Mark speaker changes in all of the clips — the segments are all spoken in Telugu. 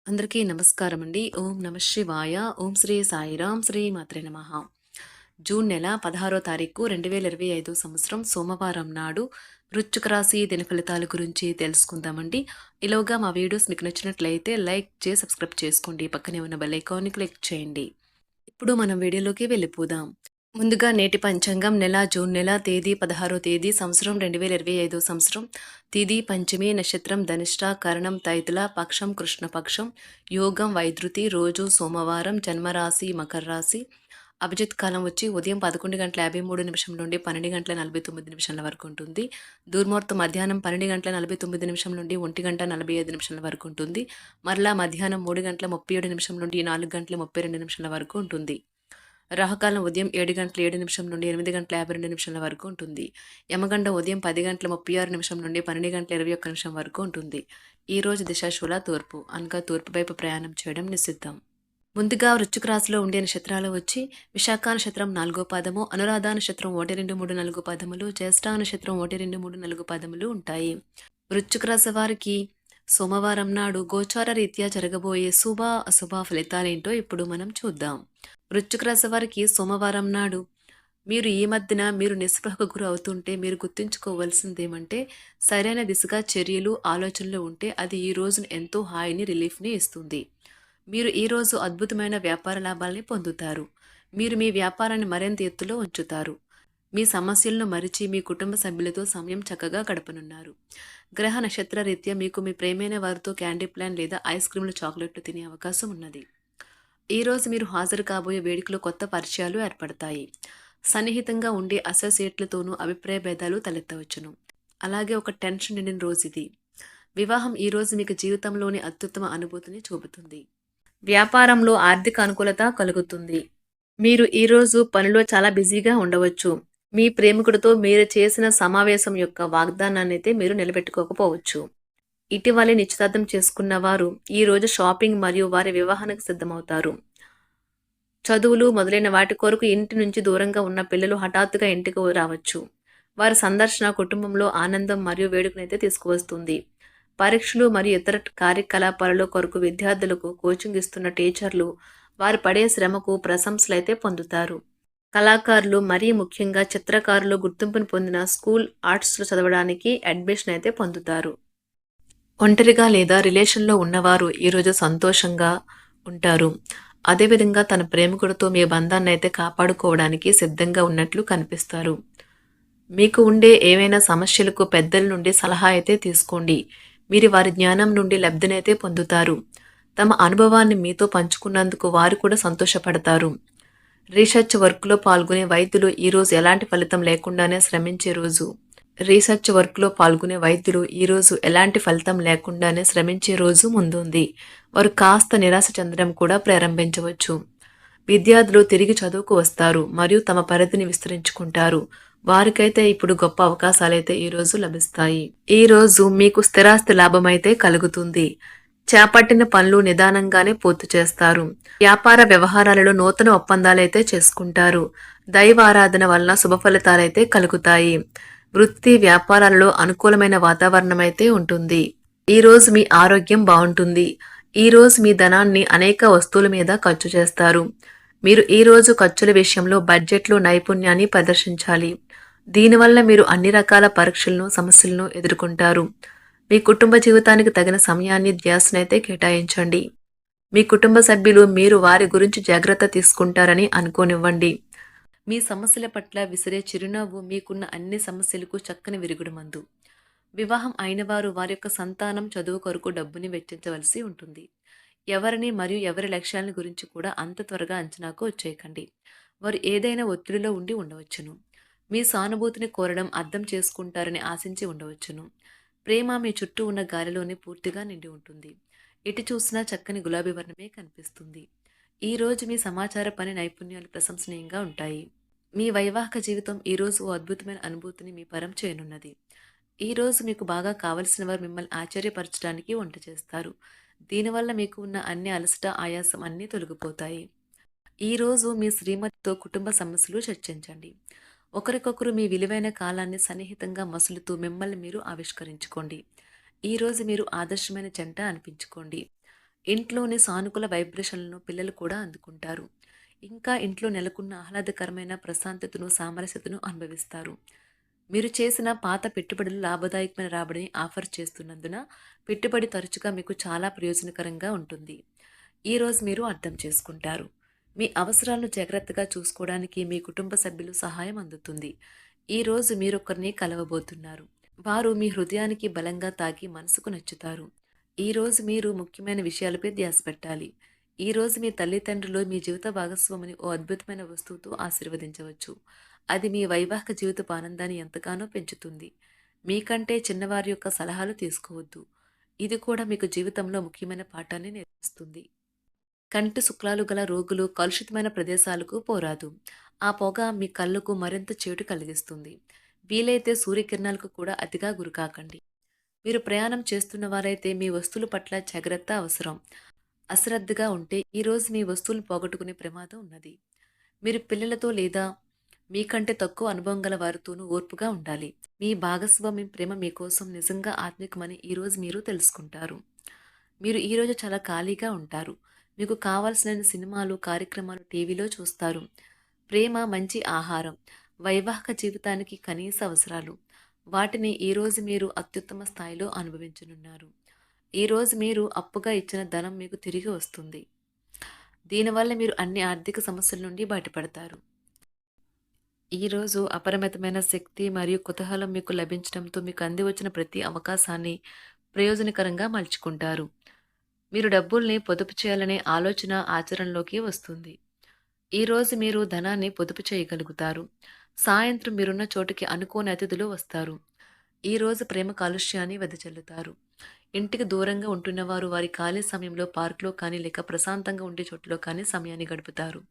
Speaker 1: అందరికీ నమస్కారం అండి. ఓం నమ శివాయ. ఓం శ్రీ సాయిరాం. శ్రీ మాత్రే నమః. జూన్ నెల 16వ తారీఖు 2025 సంవత్సరం సోమవారం నాడు వృశ్చిక రాశి దిన ఫలితాల గురించి తెలుసుకుందామండి. ఈలోగా మా వీడియోస్ మీకు నచ్చినట్లయితే లైక్ చేసి సబ్స్క్రైబ్ చేసుకోండి. పక్కనే ఉన్న బెల్ ఐకాన్ని క్లిక్ చేయండి. ఇప్పుడు మనం వీడియోలోకి వెళ్ళిపోదాం. ముందుగా నేటి పంచాంగం జూన్ నెల తేదీ 16వ తేదీ సంవత్సరం 2025 సంవత్సరం తిథి పంచమి నక్షత్రం ధనిష్ట కరణం తైతుల పక్షం కృష్ణపక్షం యోగం వైద్యుతి రోజు సోమవారం జన్మరాశి మకర రాశి అభిజిత్ కాలం వచ్చి ఉదయం 11:53 నుండి 12:49 వరకు ఉంటుంది. దుర్ముహూర్తం మధ్యాహ్నం 12:49 నుండి 1:45 వరకు ఉంటుంది. మరలా మధ్యాహ్నం 3:37 నుండి 4:32 వరకు ఉంటుంది. రాహుకాలం ఉదయం 7:07 నుండి 8:52 వరకు ఉంటుంది. యమగండ ఉదయం 10:36 నుండి 12:21 వరకు ఉంటుంది. ఈ రోజు దిశాశూల తూర్పు అనగా తూర్పు వైపు ప్రయాణం చేయడం నిషిద్ధం. ముందుగా వృశ్చిక రాశిలో ఉండే నక్షత్రాలు వచ్చి విశాఖ నక్షత్రం 4వ పాదము, అనురాధ నక్షత్రం 1, 2, 3, 4 పాదములు, జ్యేష్ఠ నక్షత్రం 1, 2, 3, 4 పాదములు ఉంటాయి. వృశ్చిక రాశి వారికి సోమవారం నాడు గోచార రీత్యా జరగబోయే శుభ అశుభ ఫలితాలేంటో ఇప్పుడు మనం చూద్దాం. వృశ్చిక రాశి వారికి సోమవారం నాడు మీరు ఈ మధ్యన మీరు నిస్పృహకు గురి అవుతుంటే మీరు గుర్తుంచుకోవాల్సిందేమంటే సరైన దిశగా చర్యలు ఆలోచనలు ఉంటే అది ఈ రోజున ఎంతో హాయిని రిలీఫ్ని ఇస్తుంది. మీరు ఈరోజు అద్భుతమైన వ్యాపార లాభాలని పొందుతారు. మీరు మీ వ్యాపారాన్ని మరింత ఎత్తులో ఉంచుతారు. మీ సమస్యలను మరిచి మీ కుటుంబ సభ్యులతో సమయం చక్కగా గడపనున్నారు. గ్రహ నక్షత్ర రీత్యా మీకు మీ ప్రేమైన వారితో క్యాండీ ప్లాన్ లేదా ఐస్ క్రీములు చాక్లెట్లు తినే అవకాశం ఉన్నది. ఈరోజు మీరు హాజరు కాబోయే వేడుకలో కొత్త పరిచయాలు ఏర్పడతాయి. సన్నిహితంగా ఉండే అసోసియేట్లతోనూ అభిప్రాయ భేదాలు తలెత్తవచ్చును. అలాగే ఒక టెన్షన్ నిండిన రోజు ఇది. వివాహం ఈ రోజు మీకు జీవితంలోని అత్యుత్తమ అనుభూతిని చూపుతుంది. వ్యాపారంలో ఆర్థిక అనుకూలత కలుగుతుంది. మీరు ఈరోజు పనిలో చాలా బిజీగా ఉండవచ్చు. మీ ప్రేమికుడితో మీరు చేసిన సమావేశం యొక్క వాగ్దానాన్ని అయితే మీరు నిలబెట్టుకోకపోవచ్చు. ఇటీవలే నిశ్చితార్థం చేసుకున్న వారు ఈ రోజు షాపింగ్ మరియు వారి వివాహానికి సిద్ధమవుతారు. చదువులు మొదలైన వాటి కొరకు ఇంటి నుంచి దూరంగా ఉన్న పిల్లలు హఠాత్తుగా ఇంటికి రావచ్చు. వారి సందర్శన కుటుంబంలో ఆనందం మరియు వేడుకనైతే తీసుకువస్తుంది. పరీక్షలు మరియు ఇతర కార్యకలాపాలలో కొరకు విద్యార్థులకు కోచింగ్ ఇస్తున్న టీచర్లు వారు పడే శ్రమకు ప్రశంసలైతే పొందుతారు. కళాకారులు మరీ ముఖ్యంగా చిత్రకారులు గుర్తింపును పొందిన స్కూల్ ఆర్ట్స్లో చదవడానికి అడ్మిషన్ అయితే పొందుతారు. ఒంటరిగా లేదా రిలేషన్లో ఉన్నవారు ఈరోజు సంతోషంగా ఉంటారు. అదేవిధంగా తన ప్రేమికుడితో మీ బంధాన్ని అయితే కాపాడుకోవడానికి సిద్ధంగా ఉన్నట్లు కనిపిస్తారు. మీకు ఉండే ఏవైనా సమస్యలకు పెద్దల నుండి సలహా అయితే తీసుకోండి. మీరు వారి జ్ఞానం నుండి లబ్ధినైతే పొందుతారు. తమ అనుభవాన్ని మీతో పంచుకున్నందుకు వారు కూడా సంతోషపడతారు. రీసెర్చ్ వర్క్లో పాల్గొనే వైద్యులు ఈరోజు ఎలాంటి ఫలితం లేకుండానే శ్రమించే రోజు. ఈరోజు ఎలాంటి ఫలితం లేకుండానే శ్రమించే రోజు ముందుంది. వారు కాస్త నిరాశ చెందడం కూడా ప్రారంభించవచ్చు. విద్యార్థులు తిరిగి చదువుకు వస్తారు మరియు తమ పరిధిని విస్తరించుకుంటారు. వారికైతే ఇప్పుడు గొప్ప అవకాశాలైతే ఈరోజు లభిస్తాయి. ఈరోజు మీకు స్థిరాస్తి లాభం అయితే కలుగుతుంది. చేపట్టిన పనులు నిదానంగానే పూర్తి చేస్తారు. వ్యాపార వ్యవహారాలలో నూతన ఒప్పందాలైతే చేసుకుంటారు. దైవ ఆరాధన వలన శుభ ఫలితాలైతే కలుగుతాయి. వృత్తి వ్యాపారాలలో అనుకూలమైన వాతావరణం అయితే ఉంటుంది. ఈరోజు మీ ఆరోగ్యం బాగుంటుంది. ఈరోజు మీ ధనాన్ని అనేక వస్తువుల మీద ఖర్చు చేస్తారు. మీరు ఈరోజు ఖర్చుల విషయంలో బడ్జెట్లో నైపుణ్యాన్ని ప్రదర్శించాలి. దీనివల్ల మీరు అన్ని రకాల పరీక్షలను సమస్యలను ఎదుర్కొంటారు. మీ కుటుంబ జీవితానికి తగిన సమయాన్ని ధ్యాసనైతే కేటాయించండి. మీ కుటుంబ సభ్యులు మీరు వారి గురించి జాగ్రత్త తీసుకుంటారని అనుకోనివ్వండి. మీ సమస్యల పట్ల విసిరే చిరునవ్వు మీకున్న అన్ని సమస్యలకు చక్కని విరుగుడు మందు. వివాహం అయిన వారు వారి యొక్క సంతానం చదువు కొరకు డబ్బుని వెచ్చించవలసి ఉంటుంది. ఎవరిని మరియు ఎవరి లక్ష్యాల గురించి కూడా అంత త్వరగా అంచనాకు వచ్చేయకండి. వారు ఏదైనా ఒత్తిడిలో ఉండి ఉండవచ్చును. మీ సానుభూతిని కోరడం అర్థం చేసుకుంటారని ఆశించి ఉండవచ్చును. ప్రేమ మీ చుట్టూ ఉన్న గాలిలోనే పూర్తిగా నిండి ఉంటుంది. ఎటు చూసినా చక్కని గులాబీ వర్ణమే కనిపిస్తుంది. ఈ రోజు మీ సమాచార పని నైపుణ్యాలు ప్రశంసనీయంగా ఉంటాయి. మీ వైవాహిక జీవితం ఈరోజు ఓ అద్భుతమైన అనుభూతిని మీ పరం చేయనున్నది. ఈ రోజు మీకు బాగా కావలసిన వారు మిమ్మల్ని ఆశ్చర్యపరచడానికి వంట చేస్తారు. దీనివల్ల మీకు ఉన్న అన్ని అలసట ఆయాసం అన్నీ తొలగిపోతాయి. ఈరోజు మీ శ్రీమతితో కుటుంబ సమస్యలు చర్చించండి. ఒకరికొకరు మీ విలువైన కాలాన్ని సన్నిహితంగా మసులుతూ మిమ్మల్ని మీరు ఆవిష్కరించుకోండి. ఈరోజు మీరు ఆదర్శమైన జంట అనిపించుకోండి. ఇంట్లోని సానుకూల వైబ్రేషన్లను పిల్లలు కూడా అందుకుంటారు. ఇంకా ఇంట్లో నెలకొన్న ఆహ్లాదకరమైన ప్రశాంతతను, సామరస్యతను అనుభవిస్తారు. మీరు చేసిన పాత పెట్టుబడులు లాభదాయకమైన రాబడిని ఆఫర్ చేస్తున్నందున పెట్టుబడి తరచుగా మీకు చాలా ప్రయోజనకరంగా ఉంటుంది. ఈరోజు మీరు అర్థం చేసుకుంటారు. మీ అవసరాలను జాగ్రత్తగా చూసుకోవడానికి మీ కుటుంబ సభ్యులు సహాయం అందుతుంది. ఈరోజు మీరొకరిని కలవబోతున్నారు. వారు మీ హృదయానికి బలంగా తాకి మనసుకు నచ్చుతారు. ఈరోజు మీరు ముఖ్యమైన విషయాలపై ధ్యాస పెట్టాలి. ఈరోజు మీ తల్లిదండ్రులు మీ జీవిత భాగస్వామిని ఓ అద్భుతమైన వస్తువుతో ఆశీర్వదించవచ్చు. అది మీ వైవాహిక జీవితపు ఆనందాన్ని ఎంతగానో పెంచుతుంది. మీకంటే చిన్నవారి యొక్క సలహాలు తీసుకోవద్దు. ఇది కూడా మీకు జీవితంలో ముఖ్యమైన పాఠాన్ని నేర్పిస్తుంది. కంటి శుక్లాలు గల రోగులు కలుషితమైన ప్రదేశాలకు పోరాదు. ఆ పొగ మీ కళ్ళకు మరింత చేటు కలిగిస్తుంది. వీలైతే సూర్యకిరణాలకు కూడా అతిగా గురికాకండి. మీరు ప్రయాణం చేస్తున్న వారైతే మీ వస్తువుల పట్ల జాగ్రత్త అవసరం. అశ్రద్ధగా ఉంటే ఈరోజు మీ వస్తువులు పోగొట్టుకునే ప్రమాదం ఉన్నది. మీరు పిల్లలతో లేదా మీకంటే తక్కువ అనుభవం గల వారితోనూ ఓర్పుగా ఉండాలి. మీ భాగస్వామి ప్రేమ మీకోసం నిజంగా ఆత్మికమని ఈరోజు మీరు తెలుసుకుంటారు. మీరు ఈరోజు చాలా ఖాళీగా ఉంటారు. మీకు కావాల్సిన సినిమాలు, కార్యక్రమాలు టీవీలో చూస్తారు. ప్రేమ, మంచి ఆహారం, వైవాహిక జీవితానికి కనీస అవసరాలు. వాటిని ఈరోజు మీరు అత్యుత్తమ స్థాయిలో అనుభవించనున్నారు. ఈరోజు మీరు అప్పుగా ఇచ్చిన ధనం మీకు తిరిగి వస్తుంది. దీనివల్ల మీరు అన్ని ఆర్థిక సమస్యల నుండి బయటపడతారు. ఈరోజు అపరిమితమైన శక్తి మరియు కుతూహలం మీకు లభించడంతో మీకు అంది వచ్చిన ప్రతి అవకాశాన్ని ప్రయోజనకరంగా మలుచుకుంటారు. మీరు డబ్బుల్ని పొదుపు చేయాలనే ఆలోచన ఆచరణలోకి వస్తుంది. ఈరోజు మీరు ధనాన్ని పొదుపు చేయగలుగుతారు. సాయంత్రం మీరున్న చోటుకి అనుకోని అతిథులు వస్తారు. ఈరోజు ప్రేమ కాలుష్యాన్ని వెదజల్లుతారు. ఇంటికి దూరంగా ఉంటున్నవారు వారి ఖాళీ సమయంలో పార్క్లో కానీ లేక ప్రశాంతంగా ఉండే చోటులో కానీ సమయాన్ని గడుపుతారు.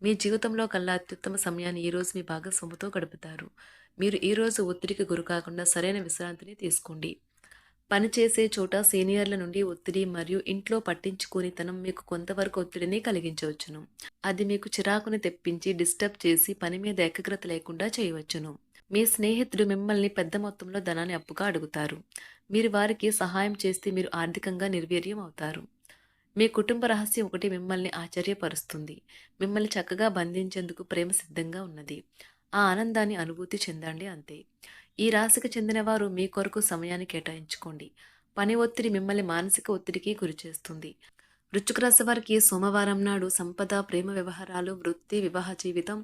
Speaker 1: మీ జీవితంలో కల్లా అత్యుత్తమ సమయాన్ని ఈరోజు మీ భాగస్వామితో గడుపుతారు. మీరు ఈరోజు ఒత్తిడికి గురికాకుండా సరైన విశ్రాంతిని తీసుకోండి. పనిచేసే చోట సీనియర్ల నుండి ఒత్తిడి మరియు ఇంట్లో పట్టించుకోనితనం మీకు కొంతవరకు ఒత్తిడిని కలిగించవచ్చును. అది మీకు చిరాకుని తెప్పించి డిస్టర్బ్ చేసి పని మీద ఏకాగ్రత లేకుండా చేయవచ్చును. మీ స్నేహితుడు మిమ్మల్ని పెద్ద మొత్తంలో ధనాన్ని అప్పుగా అడుగుతారు. మీరు వారికి సహాయం చేస్తే మీరు ఆర్థికంగా నిర్వీర్యం అవుతారు. మీ కుటుంబ రహస్యం ఒకటి మిమ్మల్ని ఆశ్చర్యపరుస్తుంది. మిమ్మల్ని చక్కగా బంధించేందుకు ప్రేమ సిద్ధంగా ఉన్నది. ఆ ఆనందాన్ని అనుభూతి చెందండి అంతే. ఈ రాశికి చెందిన వారు మీ కొరకు సమయాన్ని కేటాయించుకోండి. పని ఒత్తిడి మిమ్మల్ని మానసిక ఒత్తిడికి గురిచేస్తుంది. వృశ్చిక రాశి వారికి సోమవారం నాడు సంపద, ప్రేమ వ్యవహారాలు, వృత్తి, వివాహ జీవితం,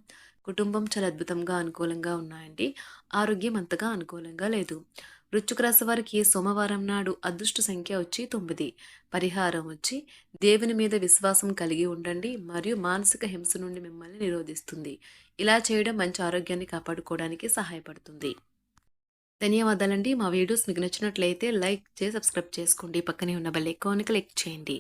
Speaker 1: కుటుంబం చాలా అద్భుతంగా అనుకూలంగా ఉన్నాయండి. ఆరోగ్యం అంతగా అనుకూలంగా లేదు. వృశ్చిక రాశి వారికి సోమవారం నాడు అదృష్ట సంఖ్య వచ్చి 9. పరిహారం వచ్చి దేవుని మీద విశ్వాసం కలిగి ఉండండి మరియు మానసిక హింస నుండి మిమ్మల్ని నిరోధిస్తుంది. ఇలా చేయడం మంచి ఆరోగ్యాన్ని కాపాడుకోవడానికి సహాయపడుతుంది. ధన్యవాదాలండి. మా వీడియోస్ మీకు నచ్చినట్లయితే లైక్ చేసి సబ్స్క్రైబ్ చేసుకోండి. పక్కనే ఉన్న బెల్ ఐకాన్ని క్లిక్ చేయండి.